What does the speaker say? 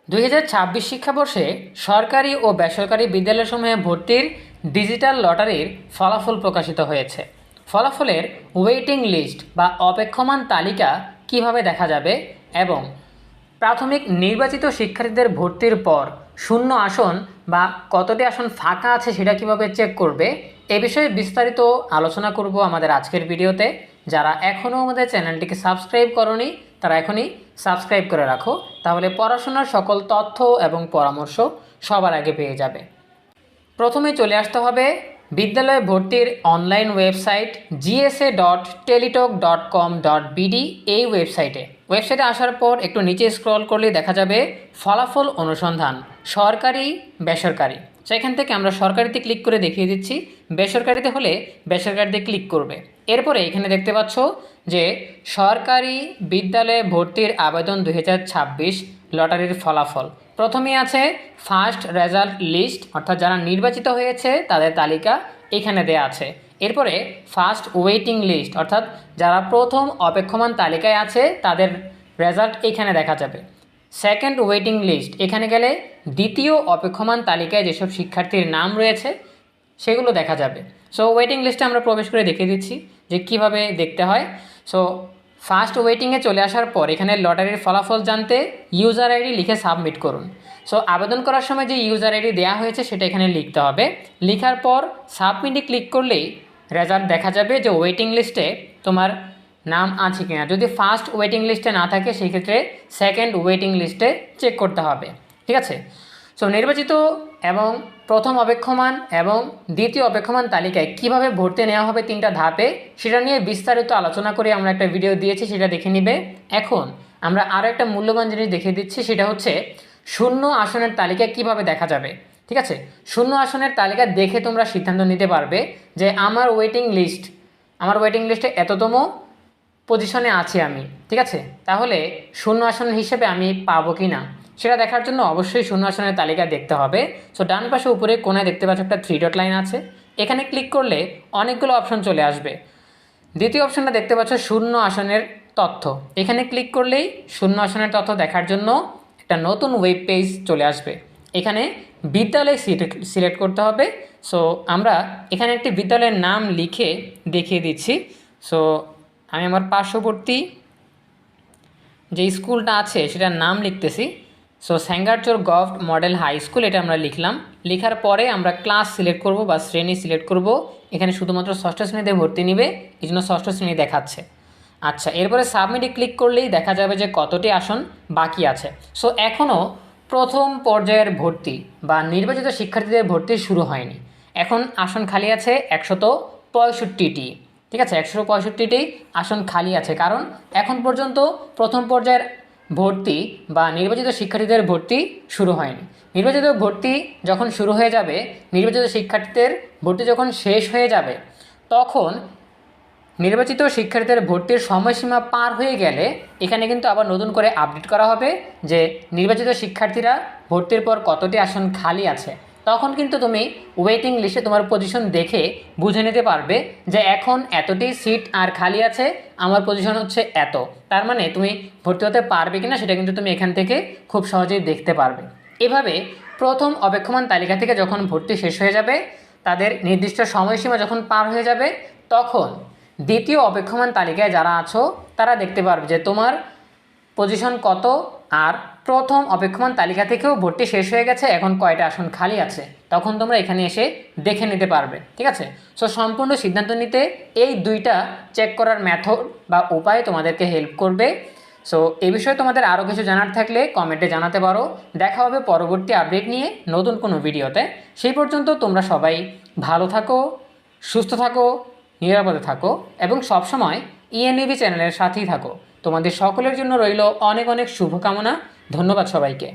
2026 শিক্ষাবর্ষে সরকারি ও বেসরকারি বিদ্যালয়সমূহে ভর্তির ডিজিটাল লটারির ফলাফল প্রকাশিত হয়েছে। ফলাফলের ওয়েটিং লিস্ট বা অপেক্ষমান তালিকা কিভাবে দেখা যাবে এবং প্রাথমিক নির্বাচিত শিক্ষার্থীদের ভর্তির পর শূন্য আসন বা কতটি আসন ফাঁকা আছে সেটা কিভাবে চেক করবে, এ বিষয়ে বিস্তারিত আলোচনা করব আমাদের আজকের ভিডিওতে। যারা এখনও আমাদের চ্যানেলটিকে সাবস্ক্রাইব করনি তারা এখনই সাবস্ক্রাইব করে রাখো, তাহলে পড়াশোনার সকল তথ্য এবং পরামর্শ সবার আগে পেয়ে যাবে। প্রথমে চলে আসতে হবে বিদ্যালয় ভর্তির অনলাইন ওয়েবসাইট gsa.teletalk.com.bd। এই ওয়েবসাইটে আসার পর একটু নিচে স্ক্রল করলে দেখা যাবে ফলাফল অনুসন্ধান সরকারি বেসরকারি। সেখান থেকে আমরা সরকারিতে ক্লিক করে দেখিয়ে দিচ্ছি, বেসরকারিতে হলে বেসরকারিতে ক্লিক করবে। এরপরে এখানে দেখতে পাচ্ছ যে সরকারি বিদ্যালয়ে ভর্তির আবেদন 2026 লটারির ফলাফল। প্রথমে আছে ফার্স্ট রেজাল্ট লিস্ট, অর্থাৎ যারা নির্বাচিত হয়েছে তাদের তালিকা এখানে দেয়া আছে। এরপরে ফার্স্ট ওয়েটিং লিস্ট, অর্থাৎ যারা প্রথম অপেক্ষমান তালিকায় আছে তাদের রেজাল্ট এখানে দেখা যাবে। সেকেন্ড ওয়েটিং লিস্ট, এখানে গেলে দ্বিতীয় অপেক্ষমান তালিকায় যেসব শিক্ষার্থীর নাম রয়েছে সেগুলো দেখা যাবে। সো ওয়েটিং লিস্টে আমরা প্রবেশ করে দেখিয়ে দিচ্ছি যে কিভাবে দেখতে হয়। সো ফার্স্ট ওয়েটিংয়ে চলে আসার পর এখানে লটারির ফলাফল জানতে ইউজার আইডি লিখে সাবমিট করুন। সো আবেদন করার সময় যে ইউজার আইডি দেওয়া হয়েছে সেটা এখানে লিখতে হবে। লেখার পর সাবমিটে ক্লিক করলেই রেজাল্ট দেখা যাবে যে ওয়েটিং লিস্টে তোমার নাম আছে কিনা। যদি ফার্স্ট ওয়েটিং লিস্টে না থাকে সেই ক্ষেত্রে সেকেন্ড ওয়েটিং লিস্টে চেক করতে হবে, ঠিক আছে। সো নির্বাচিত এবং প্রথম অপেক্ষমান এবং দ্বিতীয় অপেক্ষমান তালিকায় কিভাবে ভর্তি নেওয়া হবে তিনটা ধাপে, সেটা নিয়ে বিস্তারিত আলোচনা করে আমরা একটা ভিডিও দিয়েছি, সেটা দেখে নিবে। এখন আমরা আরও একটা মূল্যবান জিনিস দেখিয়ে দিচ্ছি, সেটা হচ্ছে শূন্য আসনের তালিকা কিভাবে দেখা যাবে, ঠিক আছে। শূন্য আসনের তালিকা দেখে তোমরা সিদ্ধান্ত নিতে পারবে যে আমার ওয়েটিং লিস্টে এততম পজিশনে আছি আমি, ঠিক আছে, তাহলে শূন্য আসন হিসেবে আমি পাবো কি না সেটা দেখার জন্য অবশ্যই শূন্য আসনের তালিকা দেখতে হবে। সো ডান পাশে উপরে কোনায় দেখতে পাচ্ছ একটা 3 ডট লাইন আছে, এখানে ক্লিক করলে অনেকগুলো অপশন চলে আসবে। দ্বিতীয় অপশনটা দেখতে পাচ্ছ শূন্য আসনের তথ্য, এখানে ক্লিক করলেই শূন্য আসনের তথ্য দেখার জন্য একটা নতুন ওয়েব পেজ চলে আসবে। এখানে বিদ্যালয় সিলেক্ট করতে হবে। সো আমরা এখানে একটি বিদ্যালয়ের নাম লিখে দেখিয়ে দিচ্ছি। সো আমি আমার পার্শ্ববর্তী যে স্কুলটা আছে সেটার নাম লিখতেছি। So Sangarchar government model high school, এটা আমরা লিখলাম। লেখার পরে আমরা ক্লাস সিলেক্ট করব বা শ্রেণী সিলেক্ট করব। এখানে শুধুমাত্র ষষ্ঠ শ্রেণীতে ভর্তি নিবে, এই জন্য ষষ্ঠ শ্রেণী দেখাচ্ছে। আচ্ছা, এরপরে সাবমিটে ক্লিক করলেই দেখা যাবে যে কতটি আসন বাকি আছে। সো এখনও প্রথম পর্যায়ের ভর্তি বা নির্বাচিত শিক্ষার্থীদের ভর্তি শুরু হয়নি। এখন আসন খালি আছে 165টি, ঠিক আছে, 165টি আসন খালি আছে, কারণ এখন পর্যন্ত প্রথম পর্যায়ের ভর্তি বা নির্বাচিত শিক্ষার্থীদের ভর্তি শুরু হয়নি। নির্বাচিত ভর্তি যখন শুরু হয়ে যাবে, নির্বাচিত শিক্ষার্থীদের ভর্তি যখন শেষ হয়ে যাবে, তখন নির্বাচিত শিক্ষার্থীদের ভর্তির সময়সীমা পার হয়ে গেলে এখানে কিন্তু আবার নতুন করে আপডেট করা হবে যে নির্বাচিত শিক্ষার্থীরা ভর্তির পর কতটি আসন খালি আছে। তখন কিন্তু তুমি ওয়েটিং লিস্টে তোমার পজিশন দেখে বুঝে নিতে পারবে যে এখন এতটি সিট আর খালি আছে, আমার পজিশন হচ্ছে এত, তার মানে তুমি ভর্তি হতে পারবে কিনা সেটা কিন্তু তুমি এখান থেকে খুব সহজেই দেখতে পারবে। এভাবে প্রথম অপেক্ষমান তালিকা থেকে যখন ভর্তি শেষ হয়ে যাবে, তাদের নির্দিষ্ট সময়সীমা যখন পার হয়ে যাবে, তখন দ্বিতীয় অপেক্ষমান তালিকায় যারা আছো তারা দেখতে পারবে যে তোমার পজিশন কত, আর প্রথম অপেক্ষমান তালিকা থেকেও ভর্তি শেষ হয়ে গেছে, এখন কয়টা আসন খালি আছে, তখন তোমরা এখানে এসে দেখে নিতে পারবে, ঠিক আছে। সো সম্পূর্ণ সিদ্ধান্ত নিতে এই দুইটা চেক করার মেথড বা উপায় তোমাদেরকে হেল্প করবে। সো এই বিষয়ে তোমাদের আরও কিছু জানার থাকলে কমেন্টে জানাতে পারো। দেখা হবে পরবর্তী আপডেট নিয়ে নতুন কোনো ভিডিওতে। সেই পর্যন্ত তোমরা সবাই ভালো থাকো, সুস্থ থাকো, নিরাপদে থাকো এবং সবসময় ইএনইবি চ্যানেলের সাথেই থাকো। তোমাদের সকলের জন্য রইল অনেক অনেক শুভকামনা। ধন্যবাদ সবাইকে।